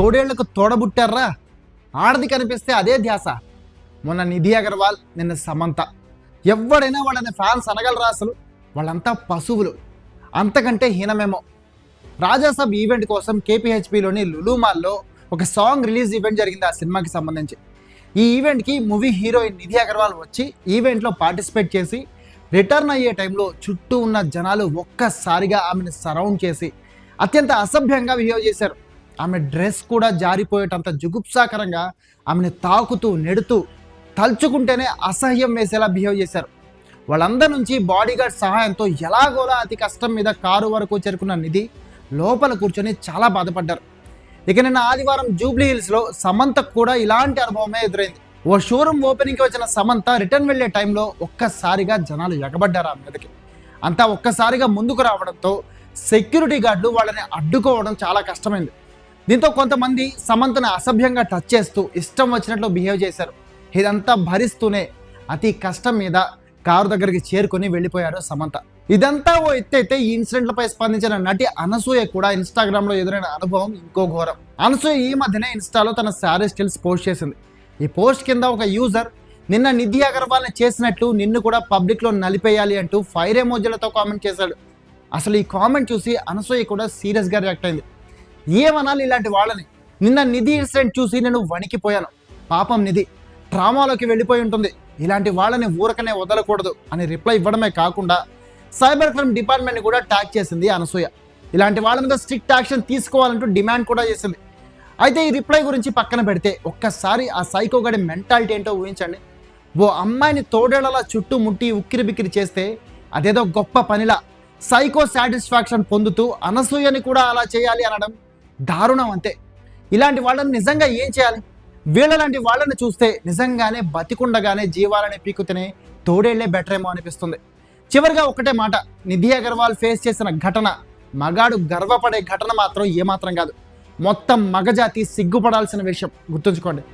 తోడేళ్లకు తోడబుట్టారా? ఆడది కనిపిస్తే అదే ధ్యాస. మొన్న నిధి అగర్వాల్, నిన్న సమంత. ఎవడైనా వాళ్ళని ఫ్యాన్స్ అనగలరా? అసలు వాళ్ళంతా పశువులు, అంతకంటే హీనమేమో. రాజాసాబ్ ఈవెంట్ కోసం కేపీహెచ్పిలోని లులు మాల్లో ఒక సాంగ్ రిలీజ్ ఈవెంట్ జరిగింది ఆ సినిమాకి సంబంధించి. ఈ ఈవెంట్కి మూవీ హీరోయిన్ నిధి అగర్వాల్ వచ్చి ఈవెంట్లో పార్టిసిపేట్ చేసి రిటర్న్ అయ్యే టైంలో చుట్టూ ఉన్న జనాలు ఒక్కసారిగా ఆమెను సరౌండ్ చేసి అత్యంత అసభ్యంగా బిహేవ్ చేశారు. ఆమె డ్రెస్ కూడా జారిపోయేటంత జుగుప్సాకరంగా ఆమెను తాకుతూ నెడుతూ తలుచుకుంటేనే అసహ్యం వేసేలా బిహేవ్ చేశారు. వాళ్ళందరి నుంచి బాడీగార్డ్ సహాయంతో ఎలాగోలా అతి కష్టం మీద కారు వరకు చేరుకున్న నిధి లోపల కూర్చొని చాలా బాధపడ్డారు. ఇక నిన్న ఆదివారం జూబ్లీ హిల్స్లో సమంతకు కూడా ఇలాంటి అనుభవమే ఎదురైంది. ఓ షోరూమ్ ఓపెనింగ్కి వచ్చిన సమంత రిటర్న్ వెళ్లే టైంలో ఒక్కసారిగా జనాలు ఎగబడ్డారు ఆ మీదకి. అంతా ఒక్కసారిగా ముందుకు రావడంతో సెక్యూరిటీ గార్డులు వాళ్ళని అడ్డుకోవడం చాలా కష్టమైంది. దీంతో కొంతమంది సమంతను అసభ్యంగా టచ్ చేస్తూ ఇష్టం వచ్చినట్లు బిహేవ్ చేశారు. ఇదంతా భరిస్తూనే అతి కష్టం మీద కారు దగ్గరికి చేరుకొని వెళ్ళిపోయారు సమంత. ఇదంతా ఓ ఎత్తైతే ఈ ఇన్సిడెంట్లపై స్పందించిన నటి అనసూయ కూడా ఇన్స్టాగ్రామ్లో ఎదురైన అనుభవం ఇంకో ఘోరం. అనసూయ ఈ మధ్యనే ఇన్స్టాలో తన శారీ స్టిల్స్ పోస్ట్ చేసింది. ఈ పోస్ట్ కింద ఒక యూజర్ నిన్న నిధి అగర్వాల్ని చేసినట్లు నిన్ను కూడా పబ్లిక్లో నలిపేయాలి అంటూ ఫైర్ ఎమోజీలతో కామెంట్ చేశాడు. అసలు ఈ కామెంట్ చూసి అనసూయ కూడా సీరియస్గా రియాక్ట్ అయింది. ఏమనాలి ఇలాంటి వాళ్ళని? నిన్న నిధి ఇన్సిడెంట్ చూసి నేను వణికిపోయాను. పాపం నిధి ట్రామాలోకి వెళ్ళిపోయి ఉంటుంది. ఇలాంటి వాళ్ళని ఊరకనే వదలకూడదు అని రిప్లై ఇవ్వడమే కాకుండా సైబర్ క్రైమ్ డిపార్ట్మెంట్ని కూడా ట్యాగ్ చేసింది అనసూయ. ఇలాంటి వాళ్ళ మీద స్ట్రిక్ట్ యాక్షన్ తీసుకోవాలంటూ డిమాండ్ కూడా చేసింది. అయితే ఈ రిప్లై గురించి పక్కన పెడితే ఒక్కసారి ఆ సైకో గడి మెంటాలిటీ ఏంటో ఊహించండి. ఓ అమ్మాయిని తోడేళ్లలా చుట్టుముట్టి ఉక్కిరి బిక్కిరి చేస్తే అదేదో గొప్ప పనిలా సైకో సాటిస్ఫాక్షన్ పొందుతూ అనసూయని కూడా అలా చేయాలి అనడం దారుణం అంతే. ఇలాంటి వాళ్ళని నిజంగా ఏం చేయాలి? వీళ్ళలాంటి వాళ్ళని చూస్తే నిజంగానే బతికుండగానే జీవాలని పీకుతేనే తోడేళ్లే బెటర్ ఏమో అనిపిస్తుంది. చివరిగా ఒకటే మాట, నిధి అగర్వాల్ ఫేస్ చేసిన ఘటన మగాడు గర్వపడే ఘటన మాత్రం ఏమాత్రం కాదు. మొత్తం మగజాతి సిగ్గుపడాల్సిన విషయం గుర్తుంచుకోండి.